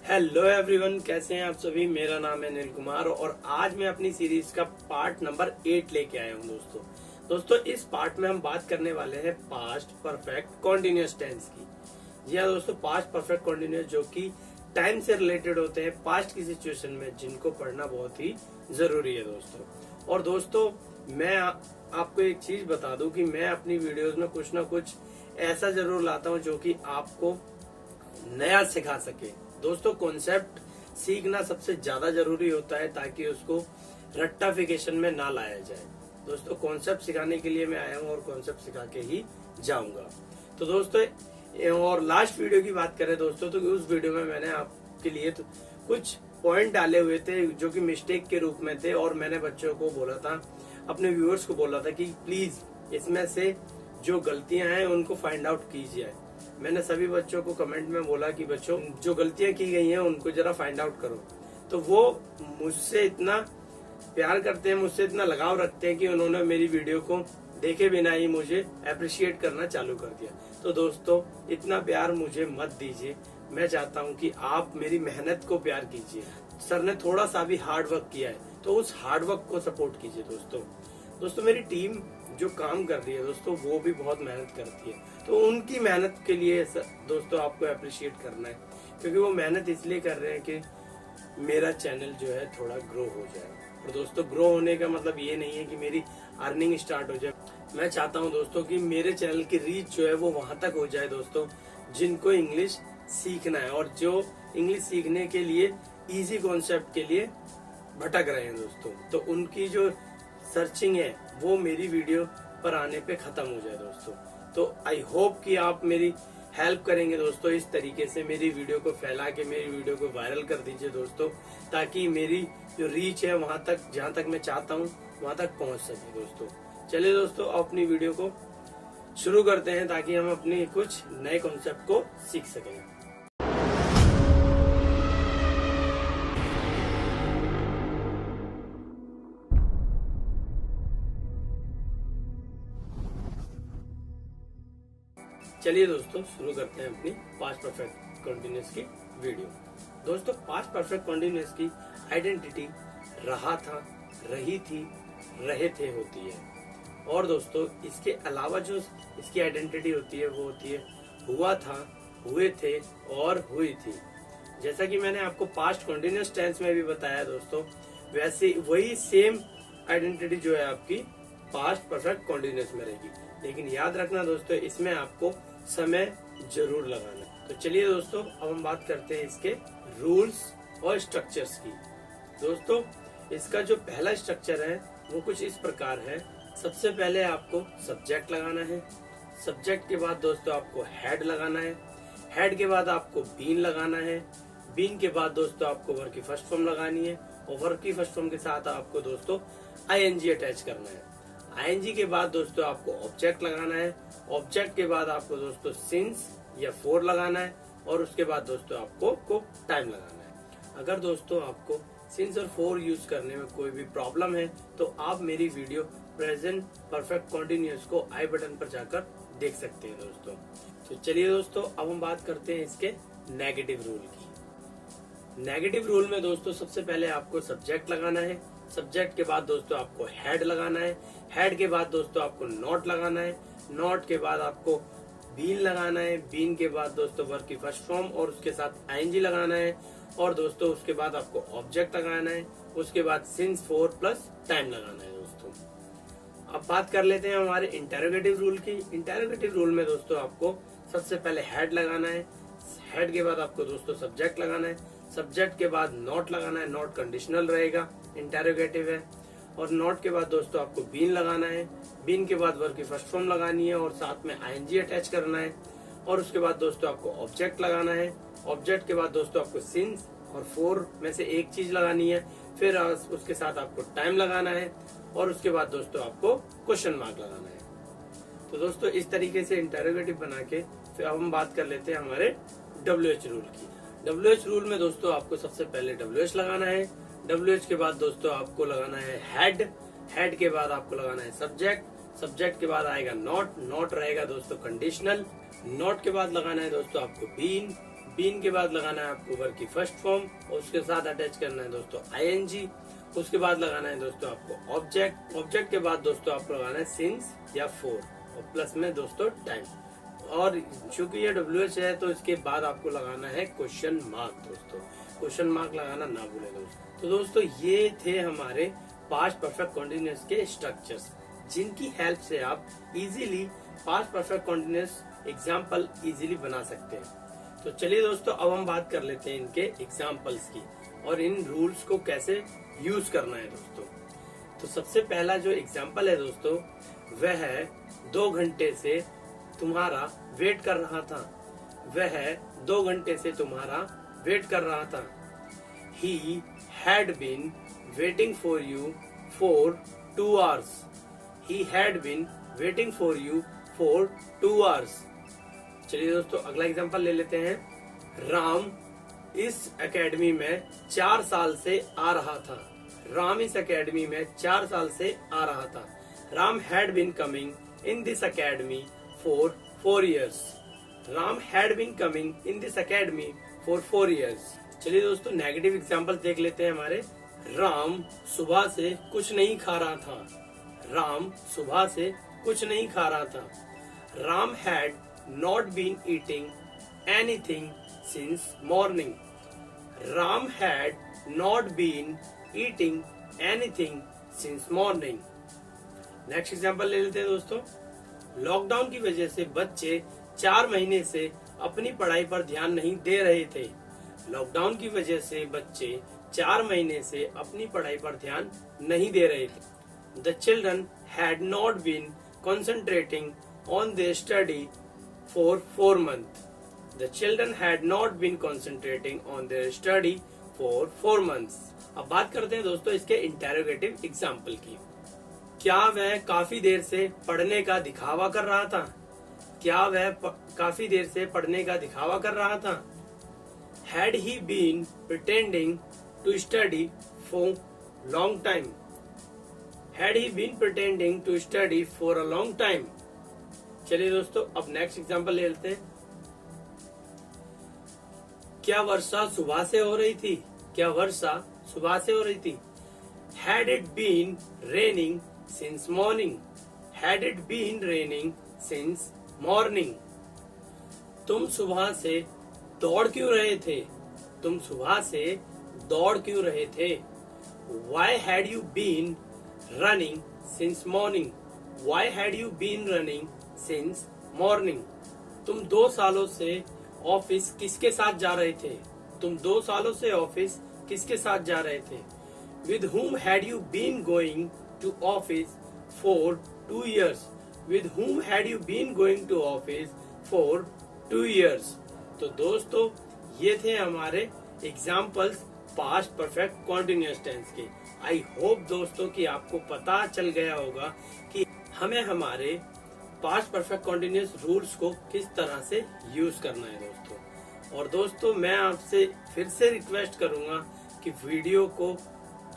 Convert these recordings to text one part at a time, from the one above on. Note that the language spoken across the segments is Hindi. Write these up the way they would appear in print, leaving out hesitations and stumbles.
हेलो एवरीवन, कैसे हैं आप सभी। मेरा नाम है अनिल कुमार और आज मैं अपनी सीरीज का पार्ट नंबर 8 लेके आया हूं दोस्तों इस पार्ट में हम बात करने वाले हैं पास्ट परफेक्ट कॉन्टिन्यूअस टेंस की। जी हाँ दोस्तों, पास्ट परफेक्ट कॉन्टिन्यूअस जो कि टाइम से रिलेटेड होते हैं, पास्ट की सिचुएशन में, जिनको पढ़ना बहुत ही जरूरी है दोस्तों। और दोस्तों मैं आपको एक चीज बता दूं कि मैं अपनी वीडियोस में कुछ ना कुछ ऐसा जरूर लाता हूं जो कि आपको नया सिखा सके। दोस्तों कॉन्सेप्ट सीखना सबसे ज्यादा जरूरी होता है ताकि उसको रट्टाफिकेशन में ना लाया जाए। दोस्तों कॉन्सेप्ट सिखाने के लिए मैं आया हूँ और कॉन्सेप्ट सिखा के ही जाऊंगा। तो दोस्तों और लास्ट वीडियो की बात करें दोस्तों, तो उस वीडियो में मैंने आपके लिए तो कुछ पॉइंट डाले हुए थे जो कि मिस्टेक के रूप में थे और मैंने बच्चों को बोला था, अपने व्यूअर्स को बोला था कि प्लीज इसमें से जो गलतियां हैं उनको फाइंड आउट कीजिए। मैंने सभी बच्चों को कमेंट में बोला कि बच्चों जो गलतियां की गई हैं उनको जरा फाइंड आउट करो। तो वो मुझसे इतना प्यार करते हैं, मुझसे इतना लगाव रखते हैं कि उन्होंने मेरी वीडियो को देखे बिना ही मुझे अप्रिशिएट करना चालू कर दिया। तो दोस्तों इतना प्यार मुझे मत दीजिए, मैं चाहता हूं कि आप मेरी मेहनत को प्यार कीजिए। सर ने थोड़ा सा भी हार्ड वर्क किया है तो उस हार्ड वर्क को सपोर्ट कीजिए दोस्तों मेरी टीम जो काम कर रही है दोस्तों वो भी बहुत मेहनत करती है, तो उनकी मेहनत के लिए दोस्तों आपको अप्रिशिएट करना है, क्योंकि वो मेहनत इसलिए कर रहे हैं कि मेरा चैनल जो है थोड़ा ग्रो हो जाए। और दोस्तों ग्रो होने का मतलब ये नहीं है कि मेरी अर्निंग स्टार्ट हो जाए। मैं चाहता हूं दोस्तों कि मेरे चैनल की रीच जो है वो वहां तक हो जाए दोस्तों, जिनको इंग्लिश सीखना है और जो इंग्लिश सीखने के लिए इजी कॉन्सेप्ट के लिए भटक रहे हैं दोस्तों, तो उनकी जो सर्चिंग है वो मेरी वीडियो पर आने पे खत्म हो जाए दोस्तों। तो आई होप कि आप मेरी हेल्प करेंगे दोस्तों, इस तरीके से मेरी वीडियो को फैला के मेरी वीडियो को वायरल कर दीजिए दोस्तों, ताकि मेरी जो रीच है वहां तक, जहां तक मैं चाहता हूं वहां तक पहुंच सके दोस्तों। चलिए दोस्तों अपनी वीडियो को शुरू करते हैं ताकि हम अपने कुछ नए कॉन्सेप्ट को सीख सकें। चलिए दोस्तों शुरू करते हैं अपनी पास्ट परफेक्ट कॉन्टिन्यूअस की वीडियो। दोस्तों पास्ट परफेक्ट कॉन्टिन्यूअस की आइडेंटिटी रहा था, रही थी, रहे थे होती है। और दोस्तों इसके अलावा जो इसकी आइडेंटिटी होती है वो होती है हुआ था, हुए थे और हुई थी। जैसा कि मैंने आपको पास्ट कॉन्टिन्यूअस टेंस में भी बताया दोस्तों, वैसे वही सेम आइडेंटिटी जो है आपकी पास्ट परफेक्ट कॉन्टिन्यूअस में रहेगी। लेकिन याद रखना दोस्तों इसमें आपको समय जरूर लगाना। तो चलिए दोस्तों अब हम बात करते हैं इसके रूल्स और स्ट्रक्चर्स की। दोस्तों इसका जो पहला स्ट्रक्चर है वो कुछ इस प्रकार है। सबसे पहले आपको सब्जेक्ट लगाना है, सब्जेक्ट के बाद दोस्तों आपको हेड लगाना है, हेड के बाद आपको बीन लगाना है, बीन के बाद दोस्तों आपको वर्ब की फर्स्ट फॉर्म लगानी है और वर्ब की फर्स्ट फॉर्म के साथ आपको दोस्तों आईएनजी अटैच करना है। आईएनजी के बाद दोस्तों आपको ऑब्जेक्ट लगाना है, ऑब्जेक्ट के बाद आपको दोस्तों सिंस या फोर लगाना है और उसके बाद दोस्तों आपको टाइम लगाना है। अगर दोस्तों आपको सिंस और फोर यूज करने में कोई भी प्रॉब्लम है तो आप मेरी वीडियो प्रेजेंट परफेक्ट कॉन्टिन्यूअस को आई बटन पर जाकर देख सकते हैं दोस्तों। तो चलिए दोस्तों अब हम बात करते हैं इसके नेगेटिव रूल की। नेगेटिव रूल में दोस्तों सबसे पहले आपको सब्जेक्ट लगाना है, सब्जेक्ट के बाद दोस्तों आपको हेड लगाना है, हेड के बाद दोस्तों आपको नॉट लगाना है, नॉट के बाद आपको बीन लगाना है, बीन के बाद दोस्तों वर्ब की फर्स्ट फॉर्म और उसके साथ आईएनजी लगाना है और दोस्तों उसके बाद आपको ऑब्जेक्ट लगाना है, उसके बाद सिंस फोर प्लस टाइम लगाना है दोस्तों। अब बात कर लेते हैं हमारे इंटेरोगेटिव रूल की। इंटेरोगेटिव रूल में दोस्तों आपको सबसे पहले हेड लगाना है, हेड के बाद आपको दोस्तों सब्जेक्ट लगाना है, सब्जेक्ट के बाद नॉट लगाना है, नॉट कंडीशनल रहेगा, इंटेरोगेटिव है, और नॉट के बाद दोस्तों आपको बीन लगाना है, बीन के बाद वर्ब की फर्स्ट फॉर्म लगानी है और साथ में आईएनजी अटैच करना है और उसके बाद दोस्तों आपको ऑब्जेक्ट लगाना है, ऑब्जेक्ट के बाद दोस्तों आपको सिंस और फोर में से एक चीज लगानी है, फिर उसके साथ आपको टाइम लगाना है और उसके बाद दोस्तों आपको क्वेश्चन मार्क लगाना है। तो दोस्तों इस तरीके से इंटेरोगेटिव बना के फिर अब हम बात कर लेते हैं हमारे WH रूल की। WH रूल में दोस्तों आपको सबसे पहले WH लगाना है, WH के बाद दोस्तों आपको लगाना है हेड, हेड के बाद आपको लगाना है सब्जेक्ट, सब्जेक्ट के बाद आएगा नॉट, नॉट रहेगा दोस्तों कंडीशनल, नॉट के बाद लगाना है दोस्तों आपको बीन, बीन के बाद लगाना है आपको वर्ब की फर्स्ट फॉर्म और उसके साथ अटैच करना है दोस्तों आईएनजी। उसके बाद लगाना है दोस्तों आपको ऑब्जेक्ट। ऑब्जेक्ट के बाद दोस्तों आपको लगाना है सिंस या फॉर और प्लस में दोस्तों टाइम। और चूंकि ये WH है तो इसके बाद आपको लगाना है क्वेश्चन मार्क दोस्तों। क्वेश्चन मार्क लगाना ना भूलें दोस्तों। तो दोस्तों ये थे हमारे पास्ट परफेक्ट कॉन्टिन्यूअस के स्ट्रक्चर्स, जिनकी हेल्प से आप easily past perfect continuous example easily बना सकते हैं। तो चलिए दोस्तों अब हम बात कर लेते हैं इनके एग्जाम्पल्स की और इन रूल्स को कैसे यूज करना है दोस्तों। तो सबसे पहला जो एग्जाम्पल है दोस्तों वह है 2 घंटे से तुम्हारा वेट कर रहा था। वह 2 घंटे से तुम्हारा वेट कर रहा था। He had been waiting for you for 2 hours. He had been waiting for you for 2 hours. चलिए दोस्तों अगला एग्जांपल ले लेते हैं। राम इस एकेडमी में 4 साल से आ रहा था। राम इस एकेडमी में 4 साल से आ रहा था। Ram had been coming in this academy for 4 years. Ram had been coming in this academy for 4 years. चलिए दोस्तों नेगेटिव एग्जांपल देख लेते हैं हमारे। राम सुबह से कुछ नहीं खा रहा था। राम सुबह से कुछ नहीं खा रहा था। Ram had not been eating anything since morning. Ram had not been eating anything since morning. Next example ले लेते हैं दोस्तों। लॉकडाउन की वजह से बच्चे 4 महीने से अपनी पढ़ाई पर ध्यान नहीं दे रहे थे। लॉकडाउन की वजह से बच्चे 4 महीने से अपनी पढ़ाई पर ध्यान नहीं दे रहे थे। The children had not been concentrating on their study for 4 months. The children had not been concentrating on their study for 4 months. अब बात करते हैं दोस्तों इसके इंटेरोगेटिव एग्जाम्पल की। क्या वह काफी देर से पढ़ने का दिखावा कर रहा था? क्या वह काफी देर से पढ़ने का दिखावा कर रहा था? Had he been pretending to study for long time? Had he been pretending to study for a long time? चलिए दोस्तों अब नेक्स्ट एग्जांपल ले लेते हैं। क्या वर्षा सुबह से हो रही थी? क्या वर्षा सुबह से हो रही थी? Had it been raining since morning? Had it been raining since morning? तुम सुबह से दौड़ क्यों रहे थे? तुम सुबह से दौड़ क्यों रहे थे? Why had you been running since morning? Why had you been running since morning? तुम 2 सालों से ऑफिस किसके साथ जा रहे थे? तुम 2 सालों से ऑफिस किसके साथ जा रहे थे? With whom had you been going to office for 2 years? With whom had you been going to office for 2 years? तो दोस्तों ये थे हमारे examples past perfect continuous tense के। आई होप दोस्तों कि आपको पता चल गया होगा कि हमें हमारे पास्ट परफेक्ट कॉन्टिन्यूअस रूल्स को किस तरह से यूज करना है दोस्तों। और दोस्तों मैं आपसे फिर से रिक्वेस्ट करूंगा कि वीडियो को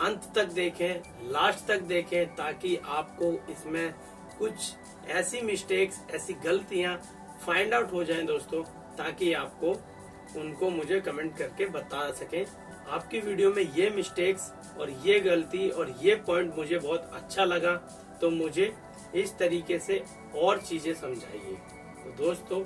अंत तक देखें, लास्ट तक देखें, ताकि आपको इसमें कुछ ऐसी मिस्टेक्स, ऐसी गलतियां फाइंड आउट हो जाएं दोस्तों, ताकि आपको उनको मुझे कमेंट करके बता सकें। आपकी वीडियो में ये मिस्टेक्स और ये गलती और ये पॉइंट मुझे बहुत अच्छा लगा, तो मुझे इस तरीके से और चीजें समझाइए। तो दोस्तों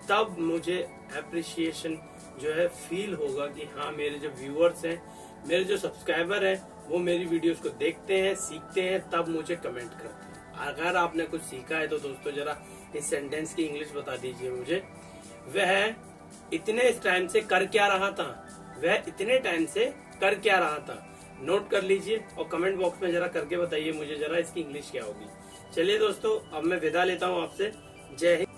तब मुझे अप्रिशिएशन जो है फील होगा कि हाँ मेरे जो व्यूअर्स हैं, मेरे जो सब्सक्राइबर हैं, वो मेरी वीडियोस को देखते हैं, सीखते हैं, तब मुझे कमेंट करते हैं। अगर आपने कुछ सीखा है तो दोस्तों जरा इस सेंटेंस की इंग्लिश बता दीजिए मुझे। वह इतने टाइम से कर क्या रहा था? वह इतने टाइम से कर क्या रहा था? नोट कर लीजिए और कमेंट बॉक्स में जरा करके बताइए मुझे जरा इसकी इंग्लिश क्या होगी। चलिए दोस्तों अब मैं विदा लेता हूँ आपसे। जय हिंद।